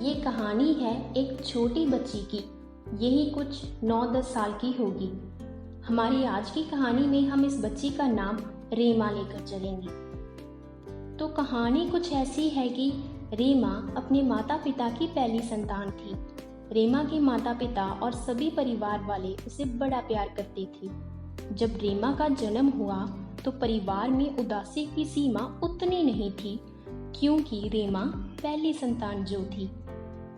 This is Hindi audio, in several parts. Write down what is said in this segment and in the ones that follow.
ये कहानी है एक छोटी बच्ची की। यही कुछ 9-10 साल की होगी। हमारी आज की कहानी में हम इस बच्ची का नाम रीमा लेकर चलेंगे। तो कहानी कुछ ऐसी है कि रीमा अपने माता पिता की पहली संतान थी। रीमा के माता पिता और सभी परिवार वाले उसे बड़ा प्यार करते थे। जब रीमा का जन्म हुआ तो परिवार में उदासी की सीमा उतनी नहीं थी, क्योंकि रीमा पहली संतान जो थी।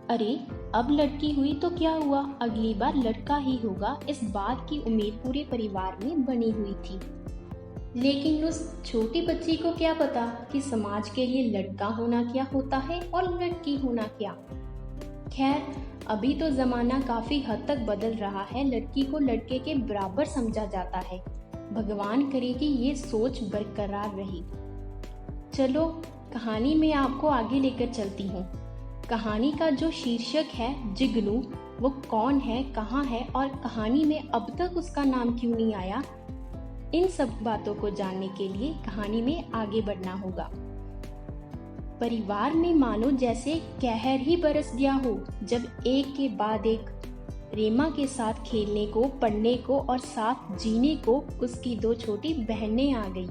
अरे, अब लड़की हुई तो क्या हुआ, अगली बार लड़का ही होगा, इस बात की उम्मीद पूरे परिवार में बनी हुई थी। लेकिन उस छोटी बच्ची को क्या पता कि समाज के लिए लड़का होना क्या होता है और लड़की होना क्या। खैर, अभी तो जमाना काफी हद तक बदल रहा है। लड़की को लड़के के बराबर समझा जाता है। भगवान करे कि ये सोच बरकरार रहे। चलो, कहानी में आपको आगे लेकर चलती हूँ। कहानी का जो शीर्षक है जिगनू, वो कौन है, कहाँ है और कहानी में अब तक उसका नाम क्यों नहीं आया, इन सब बातों को जानने के लिए कहानी में आगे बढ़ना होगा। परिवार में मानो जैसे कहर ही बरस गया हो, जब एक के बाद एक रीमा के साथ खेलने को, पढ़ने को और साथ जीने को उसकी 2 छोटी बहनें आ गई।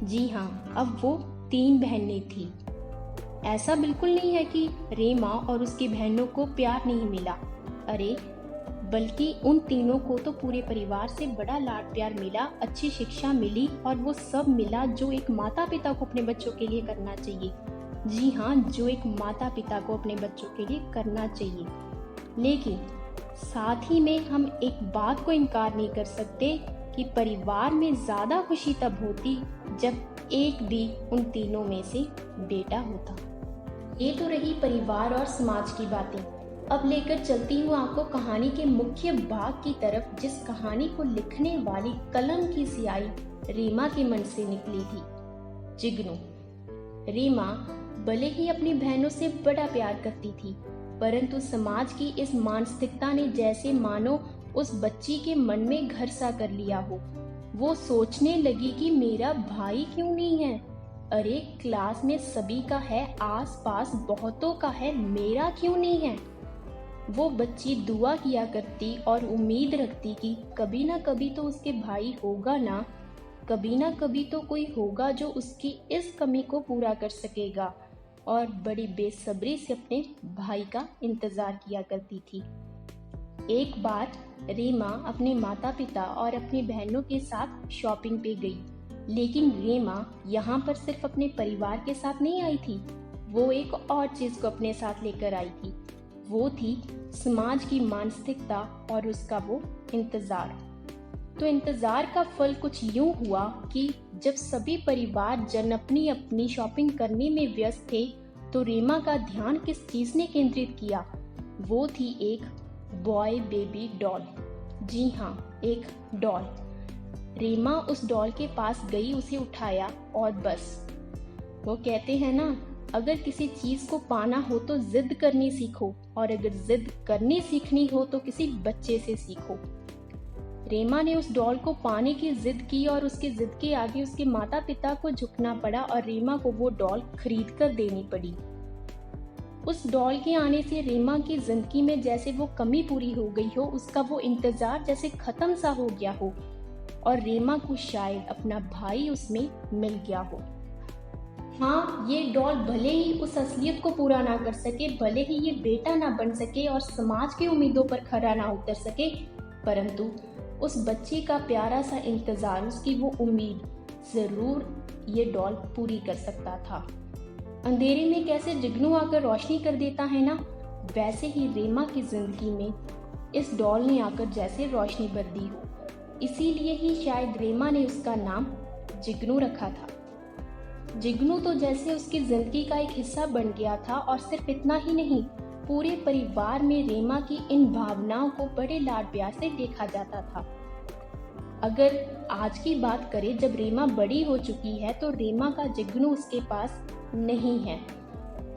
जी हाँ, अब वो 3 बहनें थी। ऐसा बिल्कुल नहीं है कि रीमा और उसकी बहनों को प्यार नहीं मिला। अरे, बल्कि उन तीनों को तो पूरे परिवार से बड़ा लाड प्यार मिला, अच्छी शिक्षा मिली और वो सब मिला जो एक माता पिता को अपने बच्चों के लिए करना चाहिए। जी हाँ, जो एक माता पिता को अपने बच्चों के लिए करना चाहिए। लेकिन साथ ही में हम एक बात को इनकार नहीं कर सकते कि परिवार में ज्यादा खुशी तब होती जब एक भी उन तीनों में से बेटा होता। ये तो रही परिवार और समाज की बातें। अब लेकर चलती हूँ आपको कहानी के मुख्य भाग की तरफ, जिस कहानी को लिखने वाली कलम की स्याही रीमा के मन से निकली थी। जिगनू। रीमा भले ही अपनी बहनों से बड़ा प्यार करती थी, परंतु समाज की इस मानसिकता ने जैसे मानो उस बच्ची के मन में घर सा कर लिया हो। वो सोचने लगी कि मेरा भाई क्यों नहीं है। अरे, क्लास में सभी का है, आस पास बहुतों का है, मेरा क्यों नहीं है। वो बच्ची दुआ किया करती और उम्मीद रखती कि कभी ना कभी तो उसके भाई होगा ना, कभी ना कभी तो कोई होगा जो उसकी इस कमी को पूरा कर सकेगा, और बड़ी बेसब्री से अपने भाई का इंतजार किया करती थी। एक बार रीमा अपने माता पिता और अपनी बहनों के साथ शॉपिंग पे गई। लेकिन रीमा यहाँ पर सिर्फ अपने परिवार के साथ नहीं आई थी, वो एक और चीज को अपने साथ लेकर आई थी। वो थी समाज की मानसिकता और उसका वो इंतजार। तो इंतजार का फल कुछ यूं हुआ कि जब सभी परिवार जन अपनी अपनी शॉपिंग करने में व्यस्त थे, तो रीमा का ध्यान किस चीज ने केंद्रित किया। वो थी एक बॉय बेबी डॉल। जी हाँ, एक डॉल। रीमा उस डॉल के पास गई, उसे उठाया और बस। वो कहते हैं ना, अगर किसी चीज को पाना हो तो जिद करनी सीखो, और अगर जिद करनी सीखनी हो तो किसी बच्चे से सीखो। रीमा ने उस डॉल को पाने की जिद की और उसकी जिद के आगे उसके माता पिता को झुकना पड़ा और रीमा को वो डॉल खरीद कर देनी पड़ी। उस डॉल के आने से रीमा की जिंदगी में जैसे वो कमी पूरी हो गई हो, उसका वो इंतजार जैसे खत्म सा हो गया हो, और रीमा को शायद अपना भाई उसमें मिल गया हो। हाँ, ये डॉल भले ही उस असलियत को पूरा ना कर सके, भले ही ये बेटा ना बन सके और समाज की उम्मीदों पर खरा ना उतर सके, परंतु उस बच्चे का प्यारा सा इंतजार, उसकी वो उम्मीद जरूर ये डॉल पूरी कर सकता था। अंधेरे में कैसे जिगनू आकर रोशनी कर देता है ना, वैसे ही रीमा की जिंदगी में इस डॉल ने आकर जैसे रोशनी भर दी हो। इसीलिए ही शायद रीमा ने उसका नाम जिगनू रखा था। जिगनू तो जैसे उसकी जिंदगी का एक हिस्सा बन गया था, और सिर्फ इतना ही नहीं, पूरे परिवार में रीमा की इन भावनाओं को बड़े लाड प्यार से देखा जाता था। अगर आज की बात करें, जब रीमा बड़ी हो चुकी है, तो रीमा का जिगनू उसके पास नहीं है,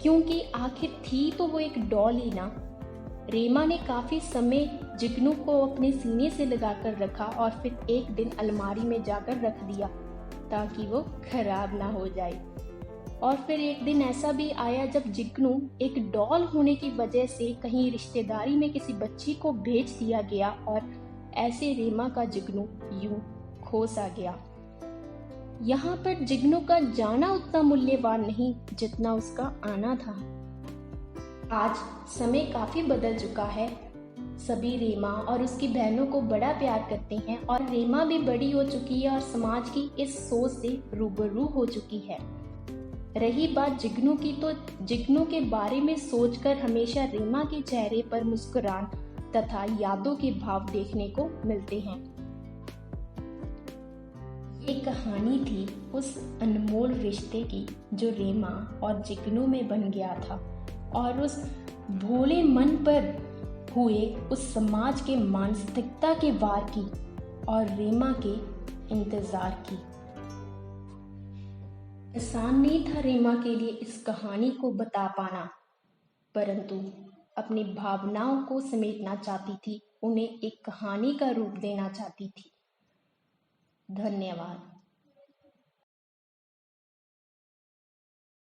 क्योंकि आखिर थी तो वो एक डॉल ही ना। रीमा ने काफी समय जिगनू को अपने सीने से लगाकर रखा और फिर एक दिन अलमारी में जाकर रख दिया ताकि वो खराब ना हो जाए। और फिर एक दिन ऐसा भी आया जब जिग्नू एक डॉल होने की वजह से कहीं रिश्तेदारी में किसी बच्ची को भेज दिया गया और ऐसे रीमा का जिग्नू यूं खो सा गया। यहाँ पर जिग्नू का जाना उतना मूल्यवान नहीं जितना उसका आना था। आज समय काफी बदल चुका है। सभी रीमा और उसकी बहनों को बड़ा प्यार करते हैं और रीमा भी बड़ी हो चुकी है और समाज की इस सोच से रूबरू हो चुकी है। रही बात जिग्नू की, तो जिग्नू के बारे में सोचकर हमेशा रीमा के चेहरे पर मुस्कुरान तथा यादों के भाव देखने को मिलते हैं। ये कहानी थी उस अनमोल रिश्ते की जो रीमा और जिग्नू में बन गया था और उस भोले मन पर हुए उस समाज के मानसिकता के वार की और रीमा के इंतजार की। आसान नहीं था रीमा के लिए इस कहानी को बता पाना, परंतु अपनी भावनाओं को समेटना चाहती थी, उन्हें एक कहानी का रूप देना चाहती थी। धन्यवाद।